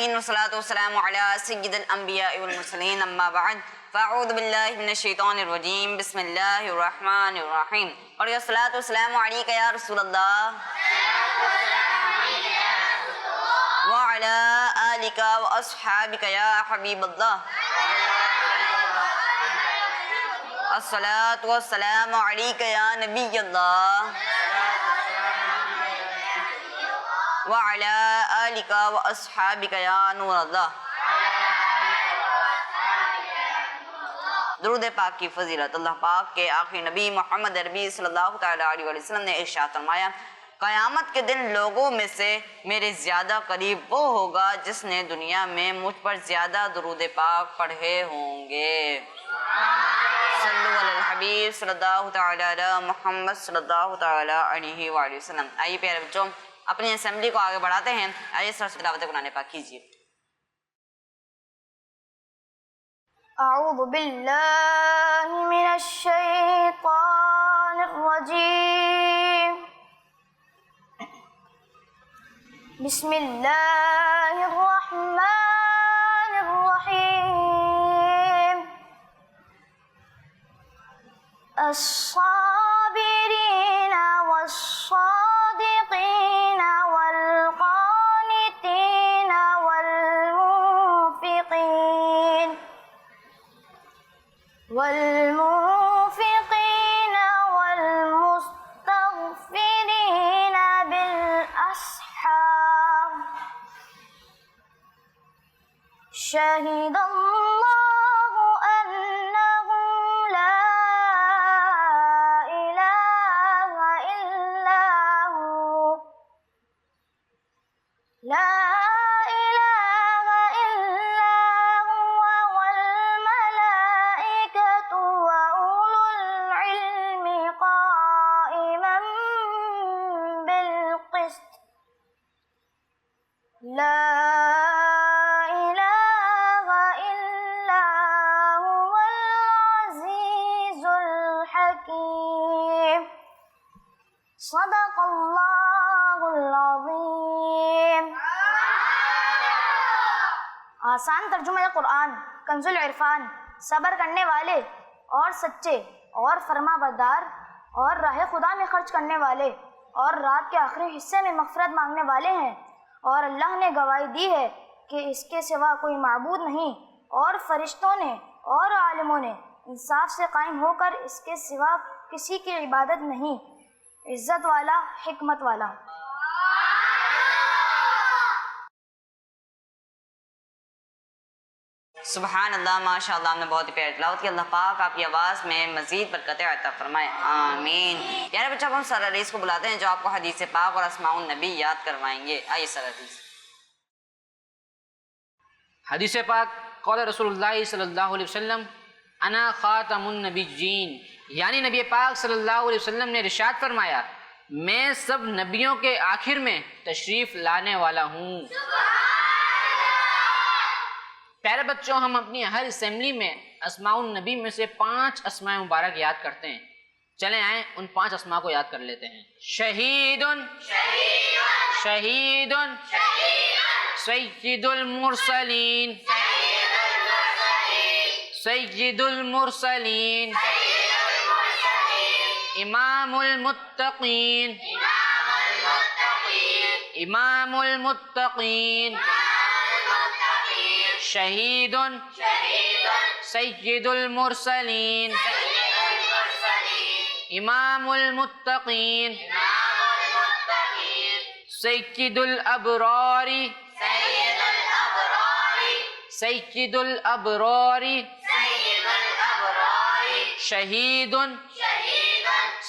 العالمین والصلاۃ والسلام علی سید الانبیاء والمرسلین اما بعد فاعوذ باللہ من الشیطان الرجیم بسم اللہ الرحمن الرحیم اور الصلاۃ والسلام علیک یا رسول اللہ وعلی آلک واصحابک یا حبیب اللہ الصلاۃ والسلام علیک یا نبی اللہ وعلی آلک واصحابک یا نور اللہ۔ درود پاک کی فضیلت اللہ پاک کے آخری نبی محمد عربی صلی اللہ تعالیٰ علیہ وسلم نے ارشاد فرمایا، قیامت کے دن لوگوں میں سے میرے زیادہ قریب وہ ہوگا جس نے دنیا میں مجھ پر زیادہ درود پاک پڑھے ہوں گے۔ صلو علی الحبیب صلی اللہ تعالیٰ علی محمد صلی اللہ تعالیٰ علیہ وآلہ وسلم۔ آئیے پیارے بچوں، اپنی اسمبلی کو آگے بڑھاتے ہیں۔ آئیے سر سے تلاوت قرآن پاک کیجیے۔ اعوذ باللہ من الشیطان الرجیم، بسم اللہ الرحمن الرحیم، الصابرین والصادقین والقانتین والمنفقین والمستغفرین بالاسحار، شہد اللہ انہ لا الہ الا ہو، لا لا الہ الا هو العزیز الحکیم، صدق اللہ العظیم۔ آسان ترجمہ قرآن، کنز العرفان، صبر کرنے والے اور سچے اور فرما بردار اور راہ خدا میں خرچ کرنے والے اور رات کے آخری حصے میں مغفرت مانگنے والے ہیں، اور اللہ نے گواہی دی ہے کہ اس کے سوا کوئی معبود نہیں، اور فرشتوں نے اور عالموں نے انصاف سے قائم ہو کر اس کے سوا کسی کی عبادت نہیں، عزت والا حکمت والا۔ سبحان اللہ، ماشاء اللہ، ہم نے بہت ہی پیاری تلاوت کی۔ اللہ پاک آپ کی آواز میں مزید برکتیں عطا فرمائے، آمین۔ پیارے بچہ، اب ہم سر عریض کو بلاتے ہیں جو آپ کو حدیث پاک اور اسماء النبی یاد کروائیں گے۔ آئیے سر عریض۔ حدیث پاک، قول رسول اللہ صلی اللہ علیہ وسلم انا خاتم النبیین، یعنی نبی پاک صلی اللہ علیہ وسلم نے ارشاد فرمایا، میں سب نبیوں کے آخر میں تشریف لانے والا ہوں۔ پیارے بچوں، ہم اپنی ہر اسمبلی میں اسماء النبی میں سے 5 اسماء مبارک یاد کرتے ہیں۔ چلیں آئیں ان 5 اسماء کو یاد کر لیتے ہیں۔ شہید، شہید، سید المرسلین، سید المرسلین، امام المتقین، امام المتقین، شہید، سید المرسلین، امام المتقین، سید الابرار، سید الابرار، شہید،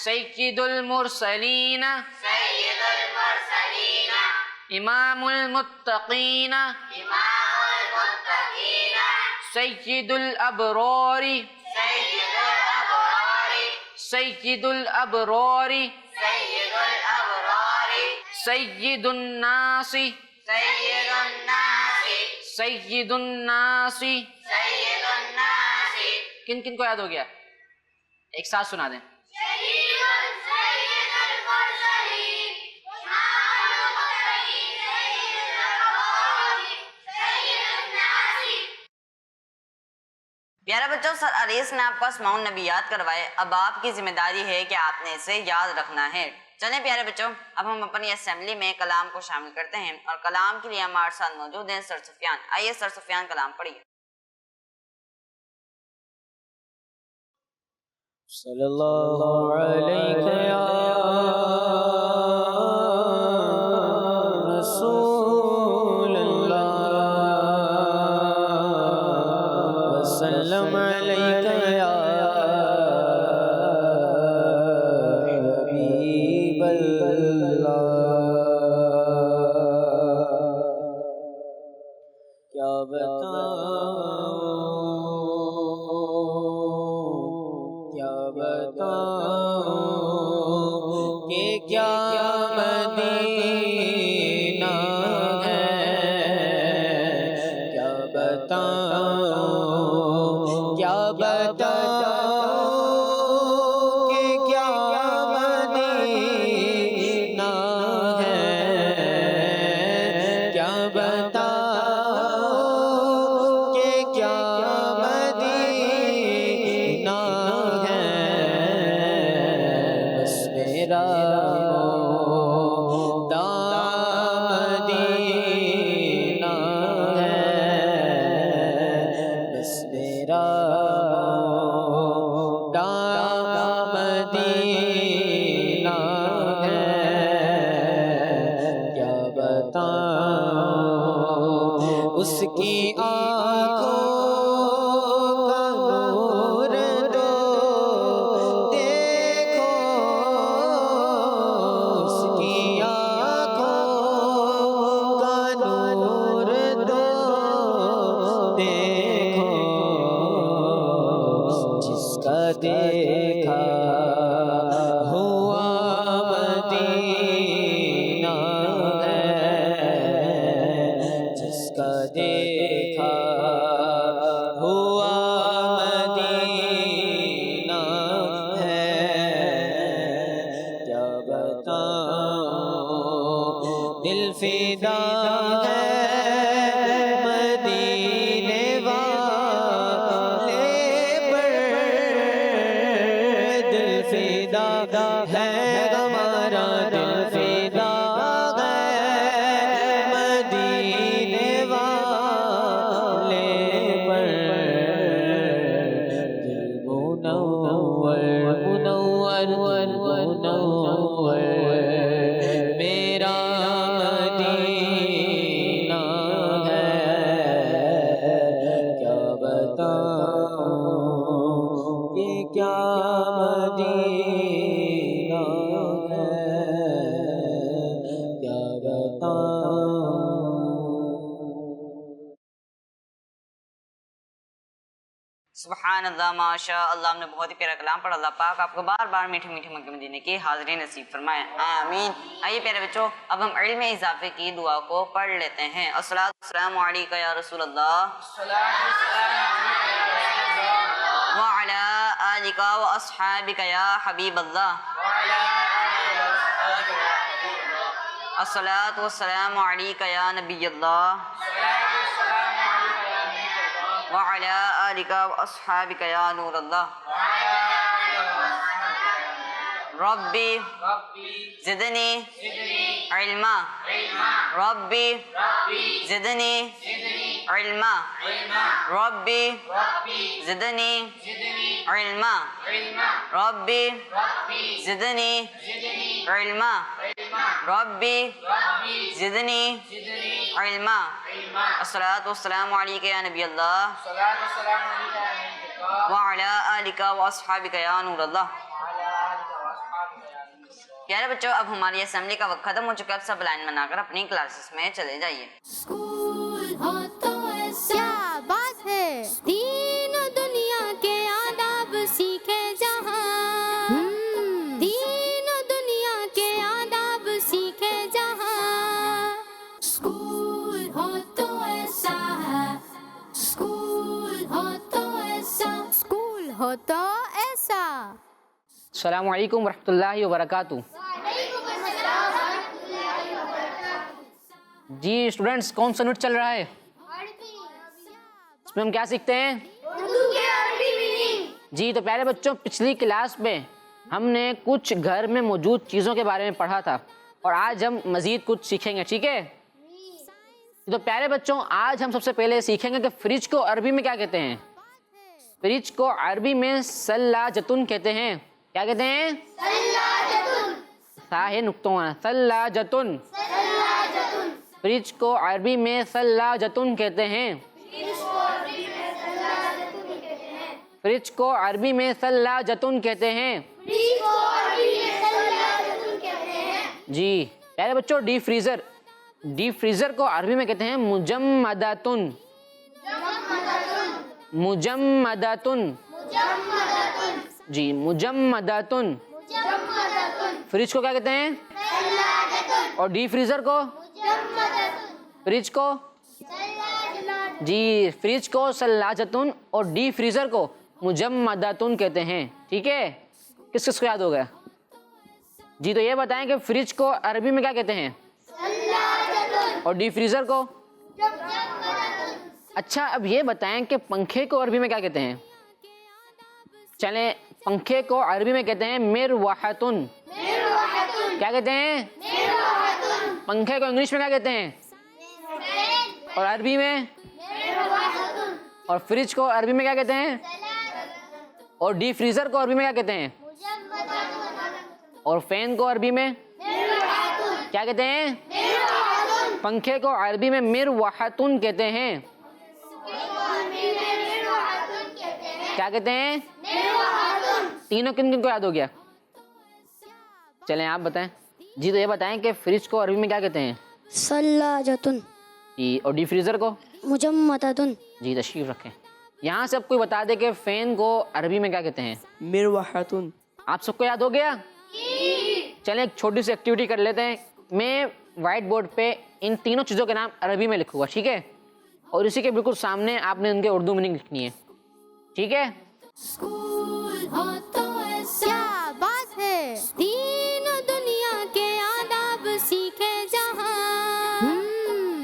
سید المرسلین، امام المتقین، سید الابرار، سید الابرار، سید الناس، سید الناس۔ کن کن کو یاد ہو گیا؟ ایک ساتھ سنا دیں۔ پیارے بچوں، سر عریس نے آپ کو اسماء النبی یاد کروائے، اب آپ کی ذمہ داری ہے کہ آپ نے اسے یاد رکھنا ہے۔ چلیں پیارے بچوں، اب ہم اپنی اسمبلی میں کلام کو شامل کرتے ہیں، اور کلام کے لیے ہمارے ساتھ موجود ہیں سر سفیان۔ آئیے سر سفیان کلام پڑھیے۔ صلی اللہ علیہ یا رسول اللہ وسلم علیہ یا حبیب اللہ۔ کیا بتاؤں کہ کیا مدینہ ہے، کیا بتاؤں، کیا بتاؤں کہ کیا مدینہ ہے، کیا بتاؤں کہ کیا مدینہ ہے، بس میرا مدینہ ہے، بس میرا مدینہ ہے، کیا بتاؤں اس کی آنکھوں کا نور دو دیکھو، اس کی آنکھوں کا نور دو دیکھو، جس کا دیکھا ہوا مدینہ ہے، جس کا دیکھا ہوا مدینہ ہے، کیا بتاؤں دل فدا ہے مدینے والے پر، دل فدا ہے ہمارا، دل فدا ہے مدینے والے پر، دل منور منور منور میرا مدینہ ہے، کیا بتاؤں کہ کیا مدینہ ہے، کیا بتاؤں۔ سبحان اللہ، ماشاء اللہ، ہم نے بہت ہی پیارا کلام پڑھا۔ اللہ پاک آپ کو بار بار میٹھے میٹھے مکے مدینے کی حاضری نصیب فرمائے، آمین۔ آئیے پیارے بچوں، اب ہم علم اضافے کی دعا کو پڑھ لیتے ہیں۔ الصلاۃ والسلام علیکہ یا رسول اللہ وعلی آلک واصحابک یا حبیب اللہ، الصلاۃ والسلام علیکہ یا نبی اللہ وعلی آلک واصحابک یا نور اللہ۔ ربی زدنی علما، ربی زدنی علما، ربی زدنی علما، ربی زدنی علما، ربی زدنی علما۔ الصلاۃ والسلام علیکہ یا نبی اللہ وعلی آلک واصحابک یا نور اللہ۔ پیارے بچوں، اب ہماری اسمبلی کا وقت ختم ہو چکا ہے، اب سب لائن بنا کر اپنی کلاسز میں چلے جائیے۔ اسکول ہو تو ایسا، کیا بات ہے، دین و دنیا کے آداب سیکھے جہاں، دین و دنیا کے آداب سیکھے جہاں، اسکول ہو تو ایسا ہے، اسکول ہو تو ایسا، اسکول ہو تو ایسا۔ السلام علیکم ورحمۃ اللہ وبرکاتہ۔ جی اسٹوڈنٹس، کون سا یونٹ چل رہا ہے؟ اس میں ہم کیا سیکھتے ہیں؟ جی تو پیارے بچوں، پچھلی کلاس میں ہم نے کچھ گھر میں موجود چیزوں کے بارے میں پڑھا تھا اور آج ہم مزید کچھ سیکھیں گے، ٹھیک ہے؟ تو پیارے بچوں، آج ہم سب سے پہلے سیکھیں گے کہ فریج کو عربی میں کیا کہتے ہیں۔ فریج کو عربی میں ثلاجتن کہتے ہیں۔ کیا کہتے ہیں؟ ثلاجتن۔ ثلاجتن۔ فریج کو عربی میں ثلاجتن کہتے ہیں۔ فریج کو عربی میں ثلاجتن کہتے ہیں۔ جی پیارے بچوں، ڈی فریزر کو عربی میں کہتے ہیں مجمداتن۔ مجمداتن۔ جی مجمداتن۔ فریج کو کیا کہتے ہیں؟ اور ڈی فریزر کو؟ فریج کو؟ جی فریج کو ثلاجتن اور ڈی فریزر کو مجمداتن کہتے ہیں، ٹھیک ہے؟ کس کس کو یاد ہو گیا؟ جی تو یہ بتائیں کہ فریج کو عربی میں کیا کہتے ہیں اور ڈی فریزر کو؟ اچھا اب یہ بتائیں کہ پنکھے کو عربی میں کیا کہتے ہیں؟ چلیں، پنکھے کو عربی میں کہتے ہیں مروحتن۔ کیا کہتے ہیں؟ پنکھے کو انگلش میں کیا کہتے ہیں اور عربی میں؟ اور فریج کو عربی میں کیا کہتے ہیں اور ڈی فریزر کو عربی میں کیا کہتے ہیں اور فین کو عربی میں کیا کہتے ہیں؟ پنکھے کو عربی میں مروحتن کہتے ہیں۔ کیا کہتے ہیں؟ تینوں کن کن کو یاد ہو گیا؟ چلیں آپ بتائیں۔ جی تو یہ بتائیں کہ فریج کو عربی میں کیا کہتے ہیں؟ ثلاجتن۔ جی اور ڈی فریزر کو؟ مجمداتن۔ جی تشریف رکھیں۔ یہاں سے اب کوئی بتا دے کہ فین کو عربی میں کیا کہتے ہیں؟ مروحتن۔ آپ سب کو یاد ہو گیا؟ چلیں ایک چھوٹی سی ایکٹیویٹی کر لیتے ہیں۔ میں وائٹ بورڈ پہ ان تینوں چیزوں کے نام عربی میں لکھوں گا، ٹھیک ہے؟ اور اسی کے بالکل سامنے آپ نے ان کے اردو میننگ لکھنی ہے، ٹھیک ہے؟ اسکول ہو تو ایسا، کیا بات ہے، دین و دنیا کے آداب سیکھے جہاں،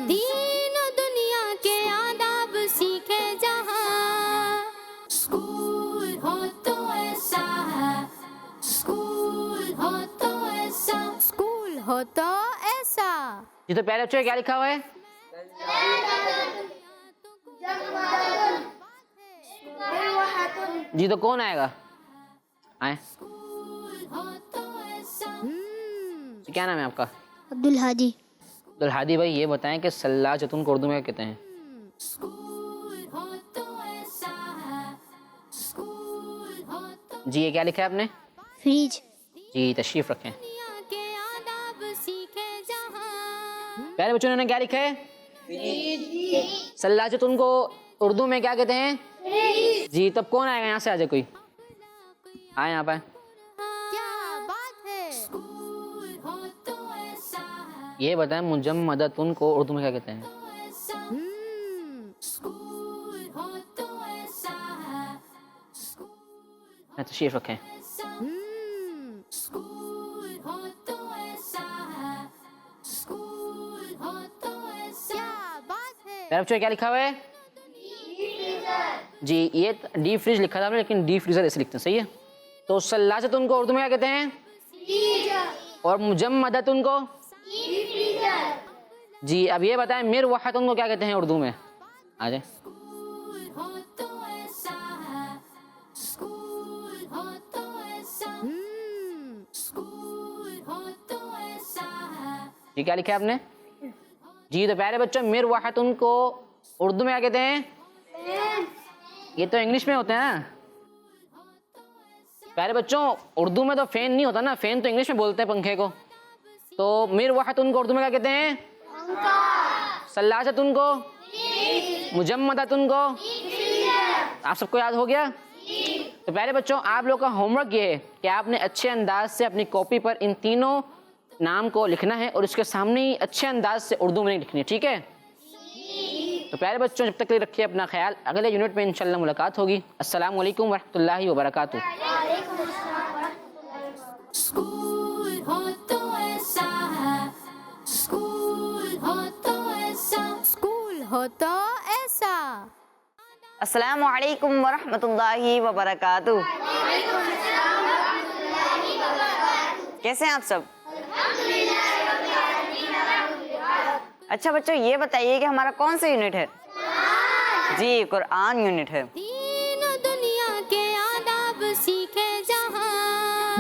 دین و دنیا کے آداب سیکھے جہاں، اسکول ہو تو ایسا ہے، اسکول ہو تو ایسا، اسکول ہو تو ایسا۔ جی تو پہلے بچوں کیا لکھا ہوا ہے؟ جی تو کون آئے گا؟ آئیں۔ کیا نام ہے آپ کا؟ عبدالہادی۔ عبدالہادی بھائی، یہ بتائیں کہ ثلاجتن کو اردو میں کیا کہتے ہیں؟ جی یہ کیا لکھا ہے آپ نے؟ فریج۔ جی تشریف رکھیں۔ پہلے بچوں نے کیا لکھا ہے؟ ثلاجتن کو اردو میں کیا کہتے ہیں؟ جی تب کون آئے گا؟ یہاں سے آ جائے کوئی، آئے یہاں پہ۔ یہ بتائیں مجمداتن کو اردو میں کیا کہتے ہیں؟ تشریف رکھیں۔ بچوں کیا لکھا ہوا ہے؟ جی یہ ڈی فریج لکھا تھا آپ نے، لیکن ڈی فریزر ایسے لکھتے ہیں، صحیح ہے؟ تو ثلاجتن کو اردو میں کیا کہتے ہیں اور مجمداتن کو؟ جی اب یہ بتائیں مروحتن کو کیا کہتے ہیں اردو میں؟ آ جائیں۔ یہ کیا لکھا ہے آپ نے؟ جی تو پیارے بچوں، مروحتن کو اردو میں کیا کہتے ہیں؟ یہ تو انگلش میں ہوتے ہیں نا پیارے بچوں، اردو میں تو فین نہیں ہوتا نا، فین تو انگلش میں بولتے ہیں پنکھے کو۔ تو مروحتن کو اردو میں کیا کہتے ہیں؟ ثلاجتن کو؟ مجمداتن کو؟ آپ سب کو یاد ہو گیا؟ تو پیارے بچوں، آپ لوگ کا ہوم ورک یہ ہے کہ آپ نے اچھے انداز سے اپنی کاپی پر ان تینوں نام کو لکھنا ہے اور اس کے سامنے ہی اچھے انداز سے اردو میں لکھنی ہے، ٹھیک ہے؟ تو پیارے بچوں، جب تک کے لیے رکھیے اپنا خیال، اگلے یونٹ میں انشاءاللہ ملاقات ہوگی۔ السلام علیکم ورحمۃ اللہ وبرکاتہ۔ اسکول ہو تو ایسا ہے، اسکول ہو تو ایسا، اسکول ہو تو ایسا۔ السلام علیکم ورحمۃ اللہ وبرکاتہ۔ کیسے ہیں آپ سب؟ اچھا بچوں، یہ بتائیے کہ ہمارا کون سا یونٹ ہے؟ جی، قرآن یونٹ ہے۔ دین و دنیا کے آداب سیکھے جہاں،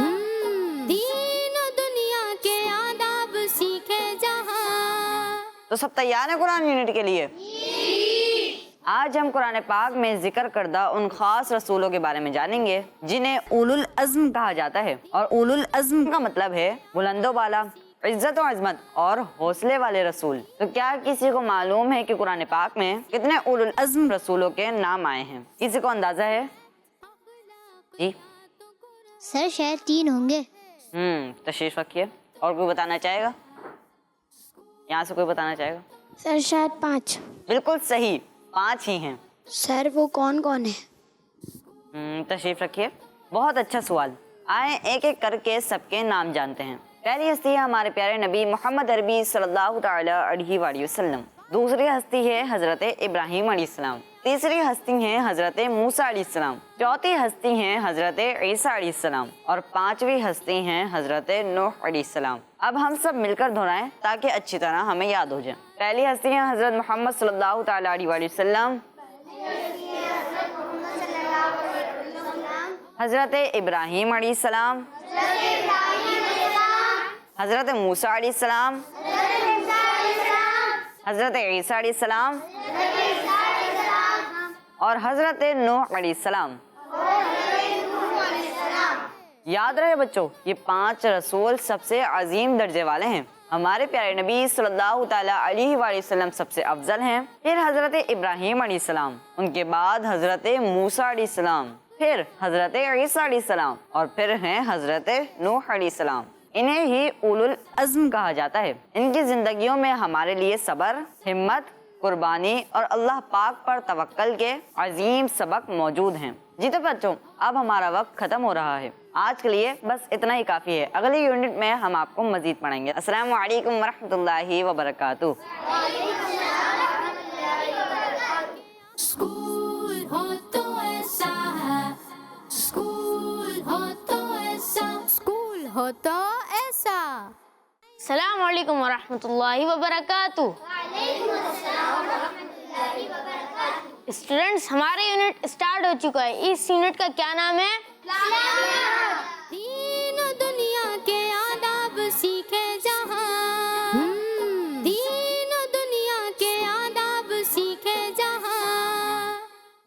دین و دنیا کے آداب سیکھے جہاں۔ تو سب تیار ہیں قرآن یونٹ کے لیے؟ آج ہم قرآن پاک میں ذکر کردہ ان خاص رسولوں کے بارے میں جانیں گے جنہیں اولو العزم کہا جاتا ہے، اور اولو العزم کا مطلب ہے بلند و بالا، عزت و عظمت اور حوصلے والے رسول۔ تو کیا کسی کو معلوم ہے کہ قرآن پاک میں کتنے اولو العزم رسولوں کے نام آئے ہیں؟ کسی کو اندازہ ہے؟ جی سر شاید 3 ہوں گے۔ تشریف رکھیے۔ اور کوئی بتانا چاہے گا؟ یہاں سے کوئی بتانا چاہے گا؟ سر شاید 5۔ بالکل صحیح، 5 ہی ہیں۔ سر وہ کون کون ہے؟ تشریف رکھیے، بہت اچھا سوال۔ آئیں ایک ایک کر کے سب کے نام جانتے ہیں۔ پہلی ہستی ہے ہمارے پیارے نبی محمد عربی صلی اللہ تعالی علیہ وآلہ وسلم۔ دوسری ہستی ہے حضرت ابراہیم علیہ السلام۔ تیسری ہستی ہیں حضرت موسیٰ علیہ السلام۔ چوتھی ہستی ہیں حضرت عیسیٰ علیہ السلام، اور 5ویں ہستی ہیں حضرت نوح علیہ السلام۔ اب ہم سب مل کر دہرائیں تاکہ اچھی طرح ہمیں یاد ہو جائے۔ پہلی ہستی ہیں حضرت محمد صلی اللہ تعالی علیہ وآلہ وسلم، حضرت ابراہیم علیہ السلام، حضرت موسیٰ علیہ السلام، حضرت عیسیٰ علیہ السلام، اور حضرت نوح علیہ السلام۔ یاد رہے بچوں، یہ 5 رسول سب سے عظیم درجے والے ہیں۔ ہمارے پیارے نبی صلی اللہ تعالیٰ علیہ وآلہ وسلم سب سے افضل ہیں، پھر حضرت ابراہیم علیہ السلام، ان کے بعد حضرت موسیٰ علیہ السلام، پھر حضرت عیسیٰ علیہ السلام، اور پھر ہیں حضرت نوح علیہ السلام۔ انہیں ہی اولو العزم کہا جاتا ہے۔ ان کی زندگیوں میں ہمارے لیے صبر، ہمت، قربانی اور اللہ پاک پر توکل کے عظیم سبق موجود ہیں۔ جی تو بچوں، اب ہمارا وقت ختم ہو رہا ہے۔ آج کے لیے بس اتنا ہی کافی ہے۔ اگلی یونٹ میں ہم آپ کو مزید پڑھیں گے۔ السلام علیکم ورحمۃ اللہ وبرکاتہ۔ اسکول ہو تو ایسا ہے، اسکول ہو تو ایسا، اسکول ہو تو ایسا۔ السلام علیکم ورحمۃ اللہ وبرکاتہ۔ اسٹوڈنٹس، ہمارا یونٹ اسٹارٹ ہو چکا ہے۔ اس یونٹ کا کیا نام ہے؟ دین و دنیا کے آداب سیکھے جہاں، دین و دنیا کے آداب سیکھے جہاں۔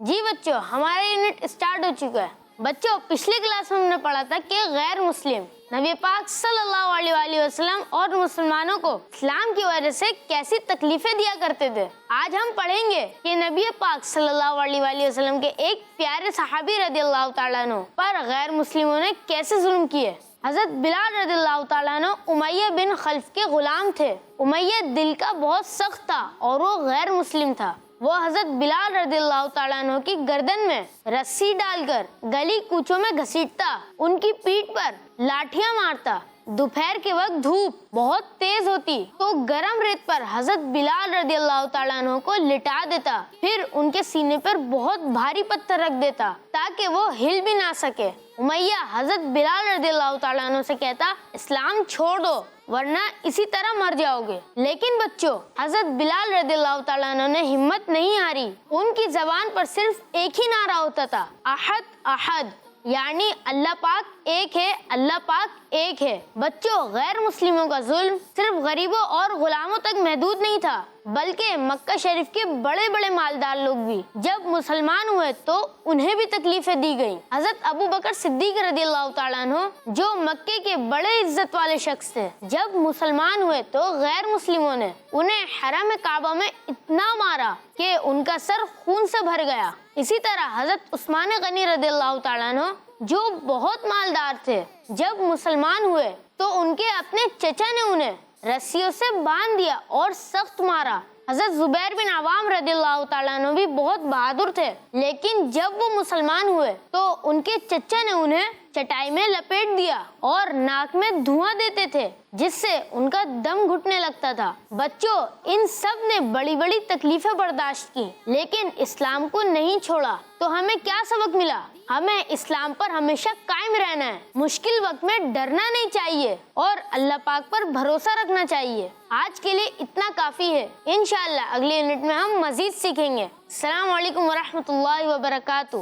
جی بچوں، ہمارا یونٹ اسٹارٹ ہو چکا ہے۔ بچوں، پچھلی کلاس میں ہم نے پڑھا تھا کہ غیر مسلم نبی پاک صلی اللہ علیہ وآلہ وسلم اور مسلمانوں کو اسلام کی وجہ سے کیسی تکلیفیں دیا کرتے تھے۔ آج ہم پڑھیں گے کہ نبی پاک صلی اللہ علیہ وآلہ وسلم کے ایک پیارے صحابی رضی اللہ تعالیٰ عنہ پر غیر مسلموں نے کیسے ظلم کیے۔ حضرت بلال رضی اللہ تعالیٰ عنہ امیہ بن خلف کے غلام تھے۔ امیہ دل کا بہت سخت تھا اور وہ غیر مسلم تھا۔ وہ حضرت بلال رضی اللہ تعالیٰ عنہ کی گردن میں رسی ڈال کر گلی کوچوں میں گھسیٹتا، ان کی پیٹھ پر لاٹھیاں مارتا۔ دوپہر کے وقت دھوپ بہت تیز ہوتی تو گرم ریت پر حضرت بلال رضی اللہ تعالیٰ عنہ کو لٹا دیتا، پھر ان کے سینے پر بہت بھاری پتھر رکھ دیتا تاکہ وہ ہل بھی نہ سکے۔ امیہ حضرت بلال رضی اللہ تعالیٰ عنہ سے کہتا، اسلام چھوڑ دو ورنہ اسی طرح مر جاؤ گے۔ لیکن بچوں، حضرت بلال رضی اللہ تعالیٰ عنہ نے ہمت نہیں ہاری۔ ان کی زبان پر صرف ایک ہی نعرہ ہوتا تھا، احد احد، یعنی اللہ پاک ایک ہے، اللہ پاک ایک ہے۔ بچوں، غیر مسلموں کا ظلم صرف غریبوں اور غلاموں تک محدود نہیں تھا، بلکہ مکہ شریف کے بڑے بڑے مالدار لوگ بھی جب مسلمان ہوئے تو انہیں بھی تکلیفیں دی گئیں۔ حضرت ابو بکر صدیق رضی اللہ تعالیٰ عنہ جو مکے کے بڑے عزت والے شخص تھے، جب مسلمان ہوئے تو غیر مسلموں نے انہیں حرم کعبہ میں اتنا مارا کہ ان کا سر خون سے بھر گیا۔ اسی طرح حضرت عثمان غنی رضی اللہ تعالیٰ عنہ جو بہت مالدار تھے، جب مسلمان ہوئے تو ان کے اپنے چچا نے انہیں رسیوں سے باندھ دیا اور سخت مارا۔ حضرت زبیر بن عوام رضی اللہ تعالیٰ عنہ بھی بہت بہادر تھے، لیکن جب وہ مسلمان ہوئے تو ان کے چچا نے انہیں چٹائی میں لپیٹ دیا اور ناک میں دھواں دیتے تھے جس سے ان کا دم گھٹنے لگتا تھا۔ بچوں، ان سب نے بڑی بڑی تکلیفیں برداشت کی لیکن اسلام کو نہیں چھوڑا، تو ہمیں کیا سبق ملا؟ ہمیں اسلام پر ہمیشہ قائم رہنا ہے، مشکل وقت میں ڈرنا نہیں چاہیے اور اللہ پاک پر بھروسہ رکھنا چاہیے۔ آج کے لیے اتنا کافی ہے، انشاءاللہ اگلے یونٹ میں ہم مزید سیکھیں گے۔ السلام علیکم ورحمۃ اللہ وبرکاتہ۔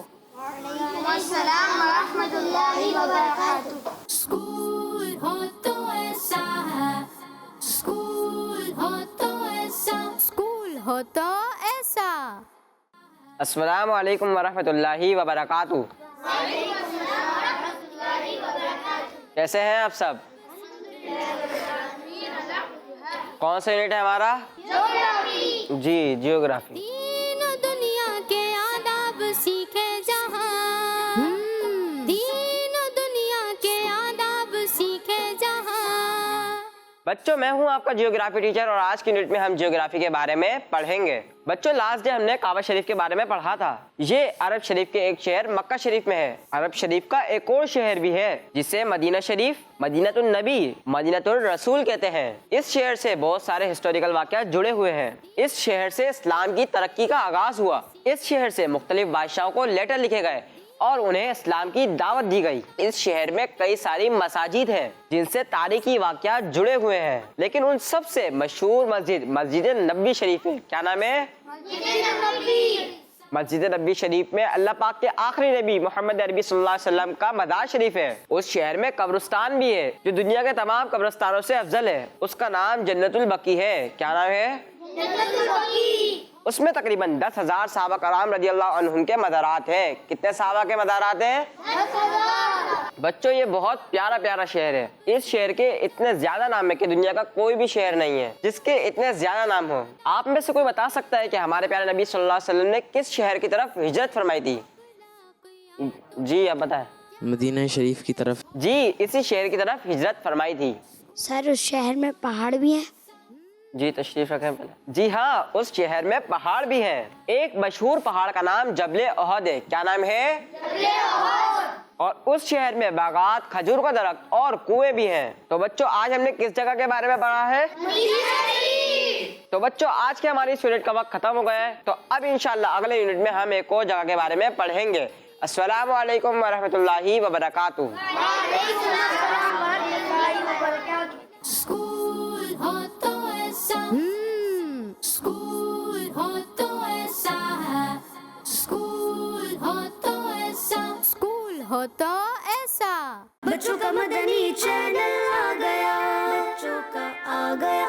السلام ورحمۃ اللہ وبرکاتہ۔ اسکول ہو تو ایسا ہے، اسکول ہو تو ایسا، اسکول ہو تو ایسا۔ السلام علیکم ورحمۃ اللہ وبرکاتہ۔ کیسے ہیں آپ سب؟ کون سا یونٹ ہے ہمارا؟ جی، جیوگرافی۔ دین و دنیا کے آداب سیکھے جہاں، دین و دنیا کے آداب سیکھے جہاں۔ بچوں، میں ہوں آپ کا جیوگرافی ٹیچر اور آج کی یونٹ میں ہم جیوگرافی کے بارے میں پڑھیں گے۔ بچوں، لاسٹ ڈے ہم نے کعبہ شریف کے بارے میں پڑھا تھا۔ یہ عرب شریف کے ایک شہر مکہ شریف میں ہے۔ عرب شریف کا ایک اور شہر بھی ہے جسے مدینہ شریف، مدینۃ النبی، مدینۃ الرسول کہتے ہیں۔ اس شہر سے بہت سارے ہسٹوریکل واقعات جڑے ہوئے ہیں۔ اس شہر سے اسلام کی ترقی کا آغاز ہوا۔ اس شہر سے مختلف بادشاہوں کو لیٹر لکھے گئے اور انہیں اسلام کی دعوت دی گئی۔ اس شہر میں کئی ساری مساجد ہیں جن سے تاریخی واقعات جڑے ہوئے ہیں، لیکن ان سب سے مشہور مسجد نبوی شریف ہے۔ کیا نام ہے؟ مسجد نبوی شریف میں اللہ پاک کے آخری نبی محمد عربی صلی اللہ علیہ وسلم کا مزار شریف ہے۔ اس شہر میں قبرستان بھی ہے جو دنیا کے تمام قبرستانوں سے افضل ہے۔ اس کا نام جنت البقیع ہے۔ کیا نام ہے؟ اس میں تقریباً 10,000 صحابہ کرام رضی اللہ عنہم کے مزارات ہیں۔ کتنے صحابہ کے مزارات ہیں؟ 10,000۔ بچوں، یہ بہت پیارا شہر ہے۔ اس شہر کے اتنے زیادہ نام ہے کہ دنیا کا کوئی بھی شہر نہیں ہے جس کے اتنے زیادہ نام ہوں۔ آپ میں سے کوئی بتا سکتا ہے کہ ہمارے پیارے نبی صلی اللہ علیہ وسلم نے کس شہر کی طرف ہجرت فرمائی تھی؟ جی، آپ بتائیں۔ مدینہ شریف کی طرف۔ جی، اسی شہر کی طرف ہجرت فرمائی تھی۔ سر اس شہر میں پہاڑ بھی ہیں؟ جی، تشریف رکھیں پہلے۔ جی ہاں، اس شہر میں پہاڑ بھی ہیں۔ ایک مشہور پہاڑ کا نام جبل احد ہے۔ کیا نام ہے؟ جبل احد۔ اور اس شہر میں باغات، کھجور کا درخت اور کنویں بھی ہیں۔ تو بچوں، آج ہم نے کس جگہ کے بارے میں پڑھا ہے؟ تو بچوں، آج کے ہماری اس یونٹ کا وقت ختم ہو گیا ہے، تو اب انشاءاللہ اگلے یونٹ میں ہم ایک اور جگہ کے بارے میں پڑھیں گے۔ السلام علیکم ورحمۃ اللہ وبرکاتہ۔ اسکول ہو تو ایسا، اسکول ہو تو ایسا ہے، اسکول ہو تو ایسا، اسکول ہو تو ایسا۔ بچوں کا مدنی چینل آ گیا، بچوں کا آ گیا